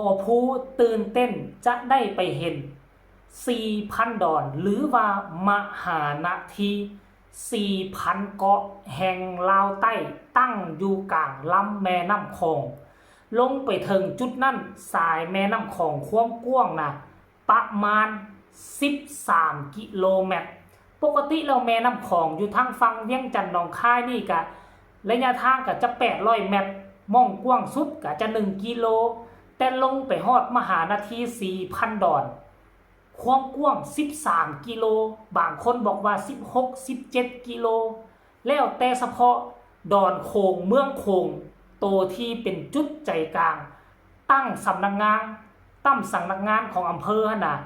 อผู้ตื่นเต้นจะได้ไปเห็น 4,000 ดอน หรือว่ามหานาที 4,000 เกาะแห่งลาวใต้ตั้งอยู่กลางลำแม่น้ำคองลงไปถึงจุดนั้นสายแม่น้ำคองความกว้างนะประมาณ 13 กิโลเมตรปกติแล้วแม่น้ำคองอยู่ทางฝั่งเวียงจันทน์หนองคายนี่ก็ระยะทางก็จะ800 เมตรม่องกว้างสุดก็จะ1 กิโลแต่ลงไปฮอดมหานาที 4,000 ดอนความกว้าง13 กิโลบางคนบอกว่า16-17 กิโลแล้วแต่เฉพาะดอนโคงเมืองโคงโตที่เป็นจุดใจกลางตั้งสำนักงานของอำเภอน่ะ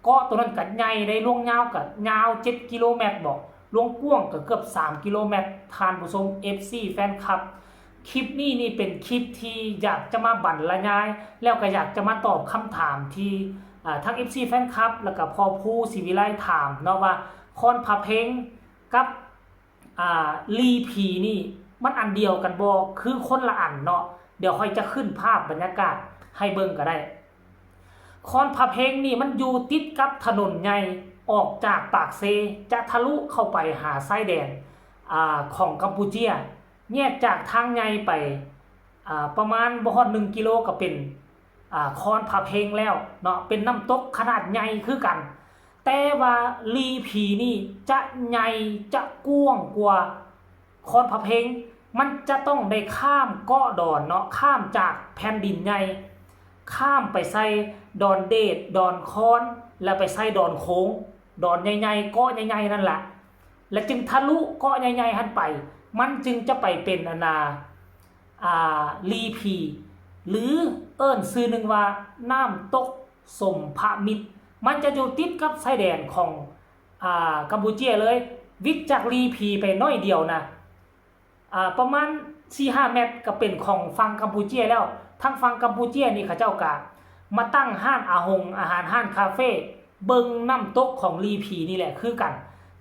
เกาะตัวนั้นก็ใหญ่ได้ล่วงยาวก็ยาว7 กิโลเมตรบอกล่วงกว้างก็เกือบ3 กิโลเมตรท่านผู้ชม FC แฟนคลับคลิปนี้นี่เป็นคลิปที่อยากจะมาบรรยายแล้วก็อยากจะมาตอบคำถามที่ทั้ง FC แฟนคลับแล้วก็พอผู้ศิวิไลถามเนาะว่าคอนพาเพงกับลีพีนี่มันอันเดียวกันบ่คือคนละอันเนาะเดี๋ยวค่อยจะขึ้นภาพบรรยากาศให้เบิ่งก็ได้คอนพาเพงนี่มันอยู่ติดกับถนนใหญ่ออกจากปากเซจะทะลุเข้าไปหาชายแดนของกัมพูชาแยกจากทางใหญ่ไปประมาณบ่ฮอด1 กิโลก็เป็นคอนพาเพงแล้วเนาะเป็นน้ำตกขนาดใหญ่คือกันแต่ว่าลีพีนี่จะใหญ่จะกว้างกว่าคอนพาเพงมันจะต้องได้ข้ามเกาะดอนเนาะข้ามจากแผ่นดินใหญ่ข้ามไปใส่ดอนเดชดอนคอนแล้วไปใส่ดอนโค้งดอนใหญ่ๆเกาะใหญ่ๆนั่นแหละและจึงทะลุเกาะใหญ่ๆหันไปมันจึงจะไปเป็นลีพีหรือเอิ้นชื่อหนึ่งว่าน้ำตกสมพมิตรมันจะอยู่ติดกับชายแดนของกัมพูชาเลยวิทย์จากลีพีไปน้อยเดียวนะประมาณ 4-5 เมตรก็เป็นของฝั่งกัมพูชาแล้วทางฝั่งกัมพูชานี่เขาเจ้ากะมาตั้งห้านอาหารห้านคาเฟ่เบิ่งน้ำตกของลีพีนี่แหละคือกัน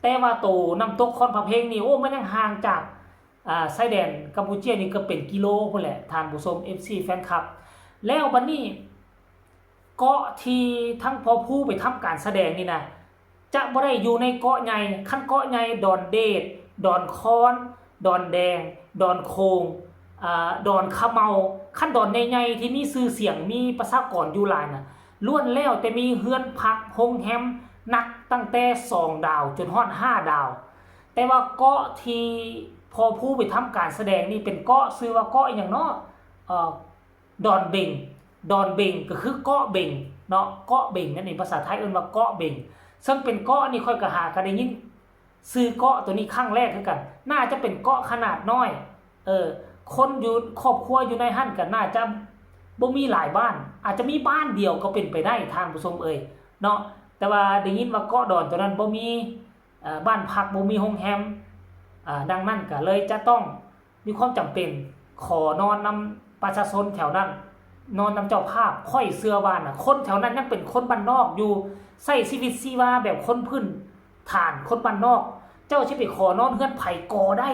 แต่ว่าโตน้ำตกคอนพะเพงนี่โอ้มันยังห่างจากชายแดนกัมพูชานี่ก็เป็นกิโลพุ่นแหละท่านผู้ชม FC แฟนคลับแล้วบัดนี้เกาะที่ทั้งพอผู้ไปทำการแสดงนี่นะจะบ่ได้อยู่ในเกาะใหญ่ขั้นเกาะใหญ่ดอนเดชดอนคอนดอนแดงดอนโคงดอนขะเมาขั้นดอนใหญ่ๆที่มีชื่อเสียงมีประชากรอยู่หลายน่ะล้วนแล้วแต่มีเฮือนพักโรงแรมนักตั้งแต่2 ดาวจนฮอด5 ดาวแต่ว่าเกาะที่พอผู้ไปทำการแสดงนี่เป็นเกาะชื่อว่าเกาะอย่างเนาะดอนเบงก็คือเกาะเบงเนาะเกาะเบงนั่นเองภาษาไทยเอิ้นว่าเกาะเบงซึ่งเป็นเกาะนี่ค่อยก็หากันได้ยินซื้อเกาะตัวนี้ครั้งแรกคือกันน่าจะเป็นเกาะขนาดน้อยคนอยู่ครอบครัวอยู่ในหั่นก็น่าจะบ่มีหลายบ้านอาจจะมีบ้านเดียวก็เป็นไปได้ท่านผู้ชมเนาะแต่ว่าได้ยินว่าเกาะดอนตัวนั้นบ่มีบ้านพักบ่มีโรงแรมดังนั้นก็เลยจะต้องมีความจำเป็นขอนอนนำประชาชนแถวนั้นนอนนำเจ้าภาพค่อยเสื้อว่าน่ะคนแถวนั้นยังเป็นคนบ้านนอกอยู่ใช้ชีวิตชีวาแบบคนพื้นฐานคนบ้านนอกเจ้าสิไปขอนอนเฮือนไผก่อได้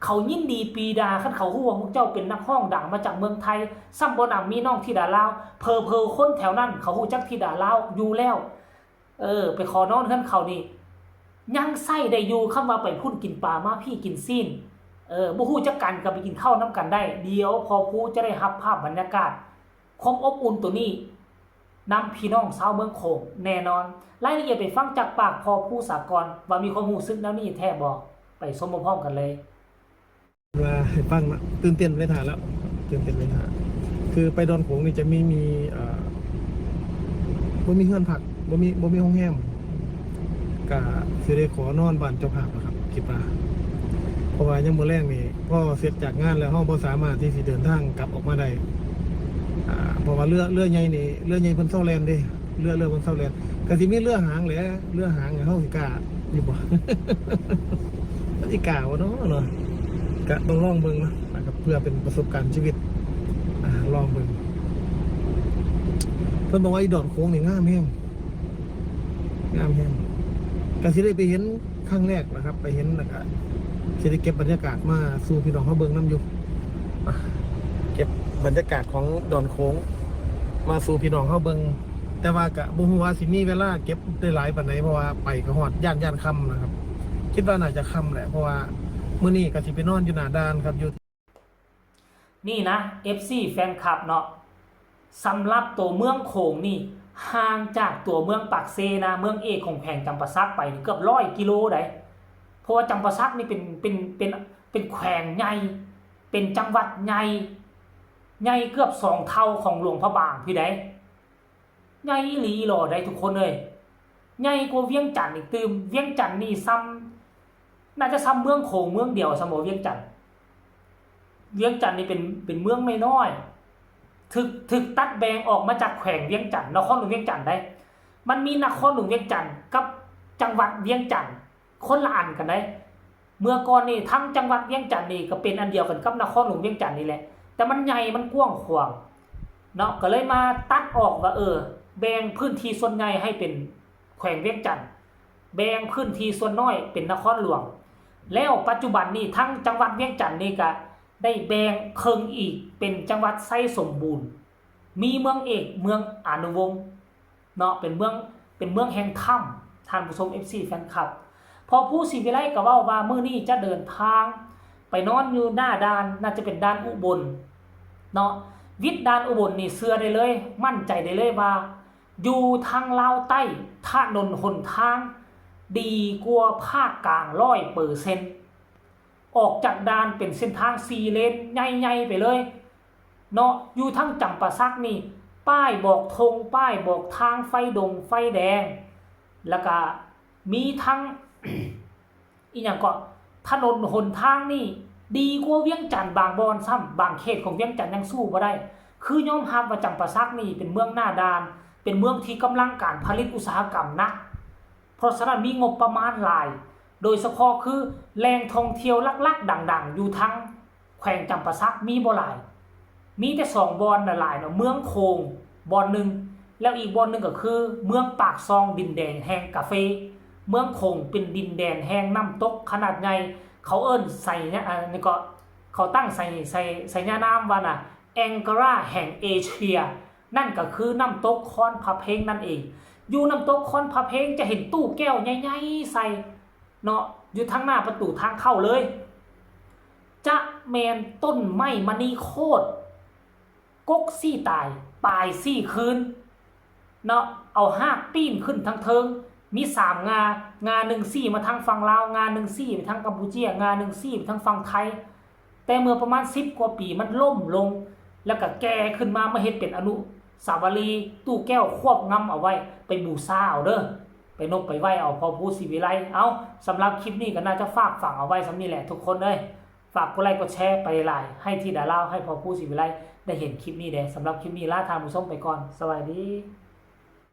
เขายินดีปีดาคันเขาฮู้ว่าพวกเจ้าเป็นนักร้องดังมาจากเมืองไทยซ้ำบ่นำมีน้องธิดาลาวเพอคนแถวนั้นเขาฮู้จักธิดาลาวอยู่แล้วไปขอนอนเฮือนเขานี่ยังใส่ได้อยู่คำว่าไปพุ่นกินปลามาพี่กินซีนบ่ฮู้จักกันก็ไปกินข้าวนํกันได้เดี๋ยวพอผู้จะได้รับภาพบรรยากาศความอบอุ่นตัวนี้นำพี่น้องชาวเมืองโขงแน่นอนรายละเอียดไปฟังจากปากพอผู้สากลว่ามีความรู้สึกแนวนี้แท้บ่ไปชมพร้อมๆกันเลยว่าให้ฟังนะตื่นเต้นไม่ถ่ายแล้วตื่นเต้นไม่ถ่ายคือไปดอนโขงนี่จะไม่มีบ่มีเฮือนผักบ่มีห้องแฮมก็สิได้ขอนอนบ้านเจ้าภาพนะครับคิดว่าเพราะว่ายังมื้อแรกนี่พอเสร็จจากงานแล้วเฮาบ่สามารถที่สิเดินทางกลับออกมาได้เพราะว่าเรือใหญ่นี่เรือใหญ่เพิ่นเซาแลนด์เด้เรือเพิ่นเซาแลนด์ก็สิมีเรือหางแหละเรือหางเฮาสิกล้าอยู่บ่มันสิกล้าบ่เนาะก็ต้องลองเบิ่งนะครับเพื่อเป็นประสบการณ์ชีวิตลองเบิ่งเพิ่นบอกว่าไอ้ดอนโค้งนี่งามแฮงก็สิได้ไปเห็นครั้งแรกนะครับไปเห็นแล้วก็สิได้เก็บบรรยากาศมาสู่พี่น้องเฮาเบิ่งนำอยู่เก็บบรรยากาศของดอนโค้ง มาสู่พี่น้องเฮาเบิ่งแต่ว่าก็บ่ฮู้ว่าสิมีเวลาเก็บได้หลายปานใดเพราะว่าไปก็ฮอดย่านค่ำนะครับคิดว่าน่าจะค่ำแหละเพราะว่ามื้อนี้ก็สิไปนอนอยู่หน้าด่านครับอยู่นี่นะ FC แฟนคลับเนาะสำหรับตัวเมืองโขงนี่ห่างจากตัวเมืองปากเซนะเมืองเอกของแขวงจำปาสักไปเกือบ100 กิโลได้เพราะว่าจำปาสักนี่เป็นแขวงใหญ่เป็นจังหวัดใหญ่เกือบ2 เท่าของหลวงพระบางพี่ได้ใหญ่อีหลีหรอได้ทุกคนเลยใหญ่กว่าเวียงจันทน์อีกตื่มเวียงจันทน์นี่น่าจะซ้ำเมืองโขงเมืองเดียวซ้ำเวียงจันทน์นี่เป็นเมืองน้อยๆถึกตัดแบ่งออกมาจากแขวงเวียงจันทน์นครหลวงเวียงจันทน์ได้มันมีนครหลวงเวียงจันทน์กับจังหวัดเวียงจันทน์คนละอันกันได้เมื่อก่อนนี่ทั้งจังหวัดเวียงจันทน์นี่ก็เป็นอันเดียวกันกับนครหลวงเวียงจันทน์นี่แหละแต่มันใหญ่มันกว้างขวางเนาะก็เลยมาตัดออกว่าแบ่งพื้นที่ส่วนใหญ่ให้เป็นแขวงเวียงจันทน์แบ่งพื้นที่ส่วนน้อยเป็นนครหลวงแล้วปัจจุบันนี้ทั้งจังหวัดเวียงจันทน์นี่ก็ได้แบ่งเคิงอีกเป็นจังหวัดไส้สมบูรณ์มีเมืองเอกเมืองอนุวงศ์เนาะเป็นเมืองแห่งถ้ำท่านผู้ชม FC แฟนคลับพอผู้ศรีวิไลก็เว้าว่ามื้อนี้จะเดินทางไปนอนอยู่หน้าด่านน่าจะเป็นด่านอุบลเนาะวิทย์ด่านอุบลนี่เชื่อได้เลยมั่นใจได้เลยว่าอยู่ทางลาวใต้ถนนหนทางดีกว่าภาคกลาง100%ออกจากด่านเป็นเส้นทาง4 เลนใหญ่ๆไปเลยเนาะอยู่ทั้งจำปาสักนี่ป้ายบอกธงป้ายบอกทางไฟดงไฟแดงแล้วก็มีทั้ง อีกอย่างก็ถนนหนทางนี่ดีกว่าเวียงจันทน์บางบอนซ้ำบางเขตของเวียงจันทน์ยังสู้บ่ได้คือยอมรับว่าจำปาสักนี่เป็นเมืองหน้าด่านเป็นเมืองที่กำลังการผลิตอุตสาหกรรมนักเพราะฉะนั้นมีงบประมาณหลายโดยเฉพาะคือแหล่งท่องเที่ยวลักๆดังๆอยู่ทั้งแขวงจำปาสักมีบ่หลายมีแต่2 บอนหลายเนาะเมืองโคงบอนนึงแล้วอีกบอนนึงก็คือเมืองปากซองดินแดงแห่งกาแฟเมืองคงเป็นดินแดนแห่งน้ำตกขนาดใหญ่เขาเอิ้นใส่เนี่ยนี่ก็เขาตั้งใส่ย่านามว่าน่ะแองการาแห่งเอเชียนั่นก็คือน้ำตกคอนพะเพงนั่นเองอยู่น้ำตกคอนพะเพงจะเห็นตู้แก้วใหญ่ๆใส่เนาะอยู่ทางหน้าประตูทางเข้าเลยจะแมนต้นไม้มณีโคตรกกซี่ตายปลายซี่คืนเนาะเอาหากปีนขึ้นทางเทิงมี3 งา1 ซี่มาทางฝั่งลาวงา1 ซี่ไปทางกัมพูชางา1 ซี่ไปทางฝั่งไทยแต่เมื่อประมาณ10 กว่าปีมันล่มลงแล้วก็แก่ขึ้นมาเฮ็ดเป็นอนุสาวรีย์ตู้แก้วควบงำเอาไว้ไปบูชาเอาเด้อไปนกไปไหว้เอาพอผู้ศรีวิไลเอาสำหรับคลิปนี้ก็น่าจะฝากฝังเอาไว้สำนี้แหละทุกคนเลยฝากกดไลค์กดแชร์ไปหลายให้ที่ดาราให้พอผู้ศรีวิไลได้เห็นคลิปนี้เด้สำหรับคลิปนี้ลาทางผู้ชมไปก่อนสวัสดี